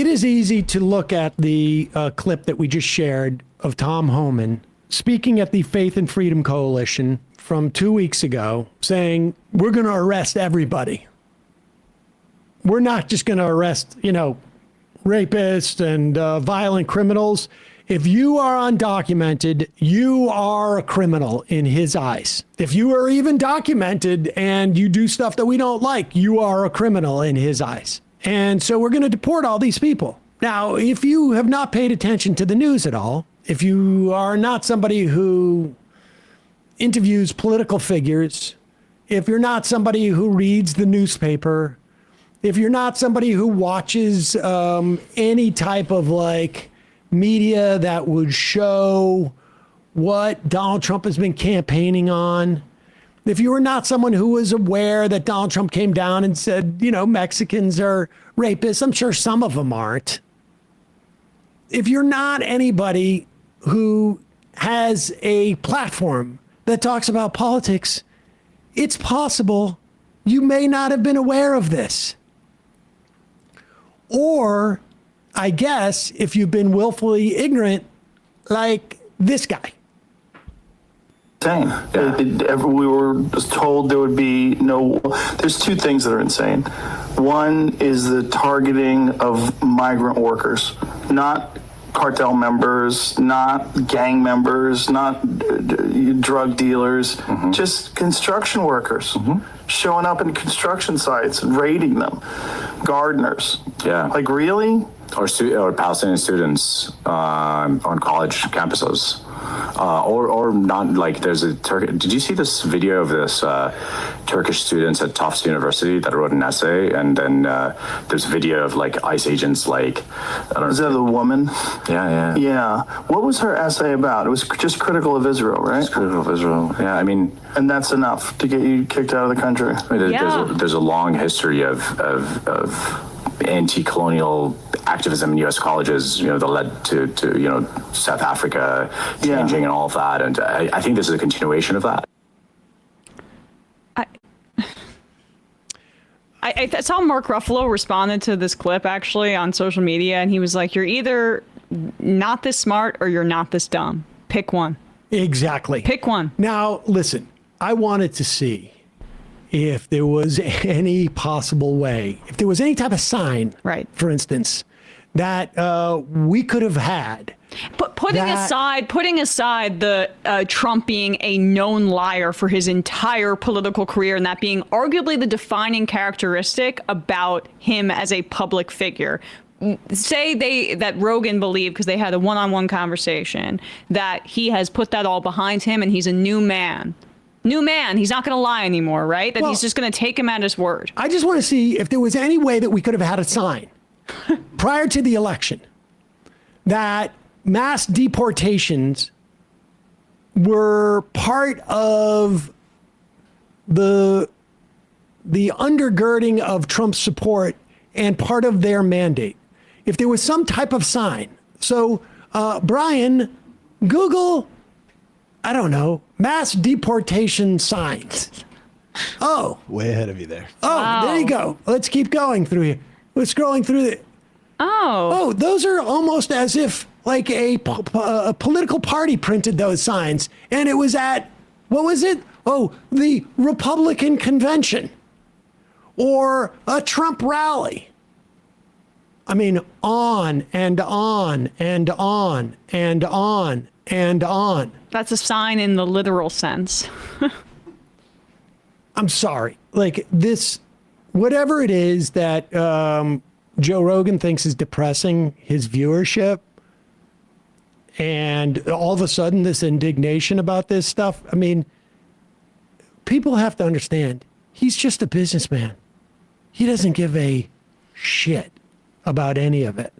It is easy to look at the clip that we just shared of Tom Homan speaking at the Faith and Freedom Coalition from 2 weeks ago, saying, we're going to arrest everybody. We're not just going to arrest, rapists and violent criminals. If you are undocumented, you are a criminal in his eyes. If you are even documented and you do stuff that we don't like, you are a criminal in his eyes. And so we're going to deport all these people. Now, if you have not paid attention to the news at all, if you are not somebody who interviews political figures, if you're not somebody who reads the newspaper, if you're not somebody who watches any type of media that would show what Donald Trump has been campaigning on, if you were not someone who was aware that Donald Trump came down and said, Mexicans are rapists, I'm sure some of them aren't. If you're not anybody who has a platform that talks about politics, it's possible you may not have been aware of this. Or, I guess, if you've been willfully ignorant, like this guy. Insane. Yeah. We were told there would be no. There's two things that are insane. One is the targeting of migrant workers, not cartel members, not gang members, not drug dealers, just construction workers showing up in construction sites and raiding them, gardeners. Yeah. Like, really? Or Palestinian students on college campuses. Or not, there's a did you see this video of this Turkish students at Tufts University that wrote an essay, and then there's video of ICE agents I don't know. Is that the woman? Yeah. What was her essay about? It was just critical of Israel, right? It's critical of Israel. Yeah, I mean. And that's enough to get you kicked out of the country. There's a long history of anti-colonial activism in U.S. colleges, that led to South Africa changing and all of that. And I think this is a continuation of that. I saw Mark Ruffalo responded to this clip actually on social media, and he was like, you're either not this smart or you're not this dumb. Pick one. Exactly. Pick one. Now, listen, I wanted to see if there was any possible way, if there was any type of sign, right, for instance, that we could have had. But putting aside the Trump being a known liar for his entire political career, and that being arguably the defining characteristic about him as a public figure. Say that Rogan believed, because they had a one-on-one conversation, that he has put that all behind him and he's a new man. He's not going to lie anymore, right? That he's just going to take him at his word. I just want to see if there was any way that we could have had a sign prior to the election that mass deportations were part of the undergirding of Trump's support and part of their mandate. If there was some type of sign. So, Brian, Google, I don't know, mass deportation signs. Oh. Way ahead of you there. Oh, wow. There you go. Let's keep going through here. We're scrolling through it. Oh, those are almost as if a political party printed those signs. And it was at, what was it? Oh, the Republican convention or a Trump rally. I mean, on and on and on and on and on. That's a sign in the literal sense. I'm sorry. This, whatever it is that Joe Rogan thinks is depressing his viewership, and all of a sudden this indignation about this stuff. I mean, people have to understand, he's just a businessman. He doesn't give a shit about any of it.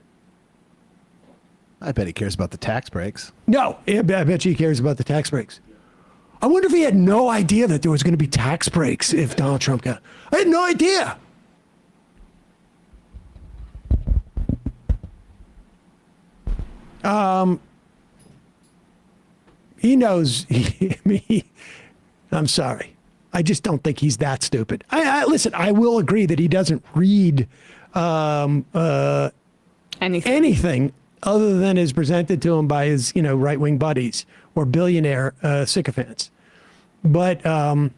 I bet he cares about the tax breaks. No, I bet you he cares about the tax breaks. I wonder if he had no idea that there was going to be tax breaks if Donald Trump got. I had no idea. He knows. I'm sorry. I just don't think he's that stupid. Listen, I will agree that he doesn't read anything other than is presented to him by his, right-wing buddies or billionaire sycophants. But I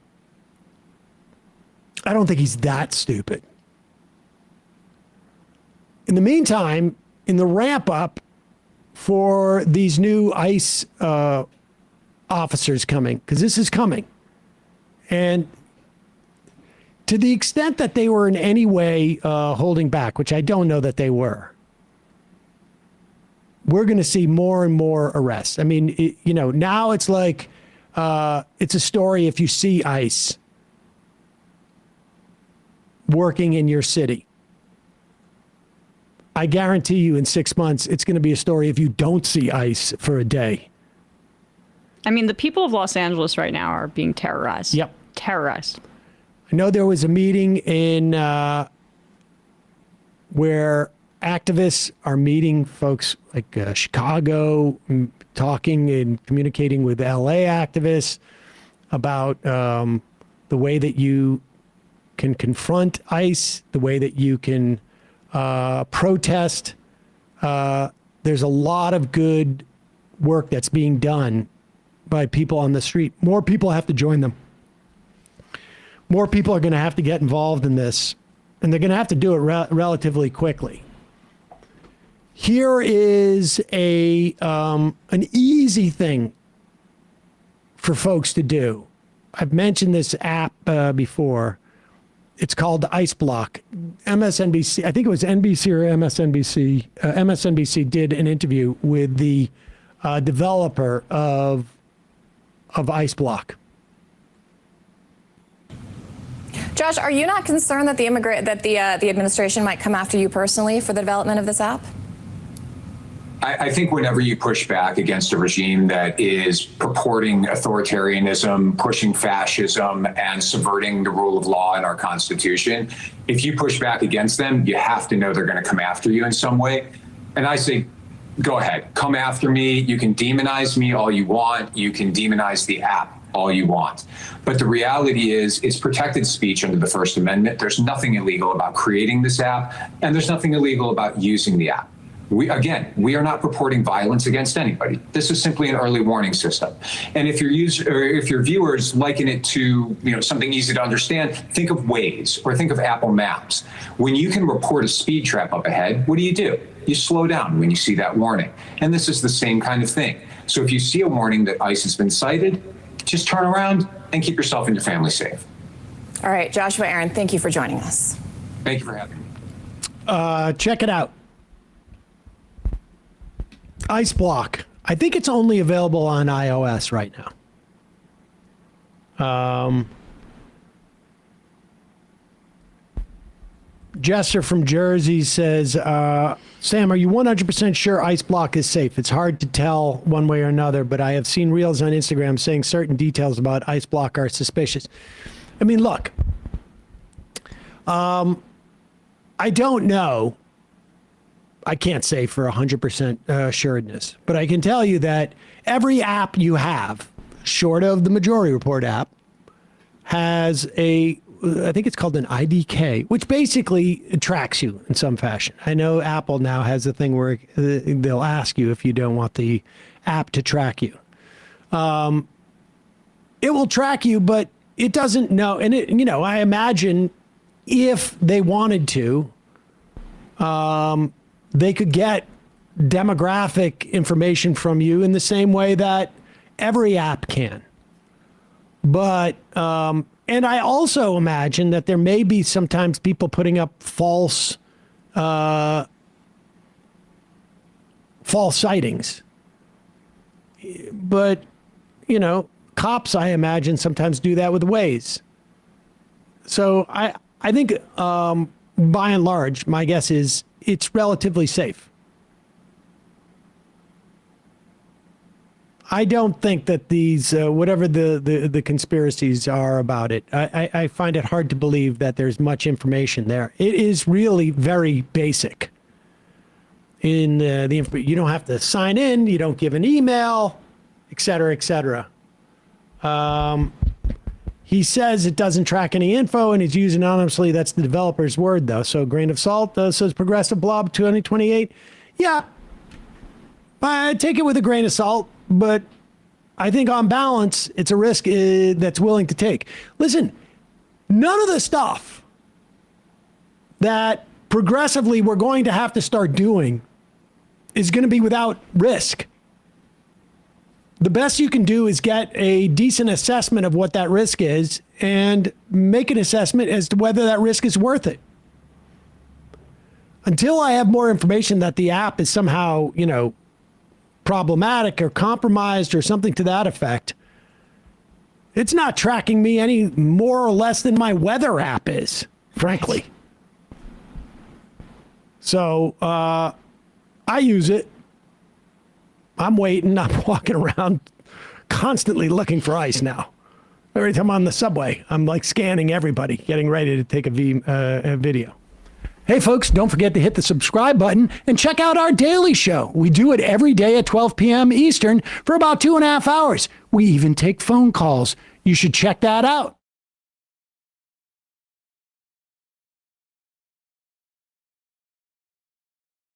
don't think he's that stupid. In the meantime, in the ramp up for these new ICE officers coming, because this is coming, and to the extent that they were in any way holding back, which I don't know that they were, we're going to see more and more arrests. I mean, now it's like it's a story if you see ICE working in your city. I guarantee you in 6 months, it's going to be a story if you don't see ICE for a day. I mean, the people of Los Angeles right now are being terrorized. Yep. Terrorized. I know there was a meeting in where activists are meeting folks like Chicago, talking and communicating with LA activists about the way that you can confront ICE, the way that you can protest. There's a lot of good work that's being done by people on the street. More people have to join them. More people are going to have to get involved in this, and they're going to have to do it relatively quickly. Here is an easy thing for folks to do. I've mentioned this app before. It's called ICE Block. MSNBC, I think it was NBC or MSNBC. MSNBC did an interview with the developer of ICE Block. Josh, are you not concerned that the administration might come after you personally for the development of this app? I think whenever you push back against a regime that is purporting authoritarianism, pushing fascism, and subverting the rule of law in our Constitution, if you push back against them, you have to know they're going to come after you in some way. And I say, go ahead, come after me. You can demonize me all you want. You can demonize the app all you want. But the reality is it's protected speech under the First Amendment. There's nothing illegal about creating this app, and there's nothing illegal about using the app. We are not purporting violence against anybody. This is simply an early warning system. And if your viewers liken it to something easy to understand, think of Waze or think of Apple Maps. When you can report a speed trap up ahead, what do? You slow down when you see that warning. And this is the same kind of thing. So if you see a warning that ICE has been cited, just turn around and keep yourself and your family safe. All right, Joshua Aaron, thank you for joining us. Thank you for having me. Check it out. ICE Block. I think it's only available on iOS right now. Jester from Jersey says, Sam, are you 100% sure ICE Block is safe? It's hard to tell one way or another, but I have seen reels on Instagram saying certain details about ICE Block are suspicious. I mean, look, I don't know. I can't say for 100% assuredness, but I can tell you that every app you have, short of the Majority Report app, has I think it's called an IDK, which basically tracks you in some fashion. I know Apple now has a thing where they'll ask you if you don't want the app to track you. It will track you, but it doesn't know. And I imagine if they wanted to, they could get demographic information from you in the same way that every app can. But, and I also imagine that there may be sometimes people putting up false sightings. But, cops, I imagine, sometimes do that with Waze. So I think, by and large, my guess is it's relatively safe. I don't think that these, whatever the conspiracies are about it, I find it hard to believe that there's much information there. It is really very basic. In you don't have to sign in, you don't give an email, et cetera, et cetera. He says it doesn't track any info and it's used anonymously. That's the developer's word, though. So grain of salt says progressive blob 2028. Yeah, I take it with a grain of salt, but I think on balance, it's a risk that's willing to take. Listen, none of the stuff that progressively we're going to have to start doing is going to be without risk. The best you can do is get a decent assessment of what that risk is and make an assessment as to whether that risk is worth it. Until I have more information that the app is somehow, problematic or compromised or something to that effect, it's not tracking me any more or less than my weather app is, frankly. So I use it. I'm waiting. I'm walking around constantly looking for ice now. Every time I'm on the subway, I'm like scanning everybody, getting ready to take a video. Hey, folks, don't forget to hit the subscribe button and check out our daily show. We do it every day at 12 p.m. Eastern for about 2.5 hours. We even take phone calls. You should check that out.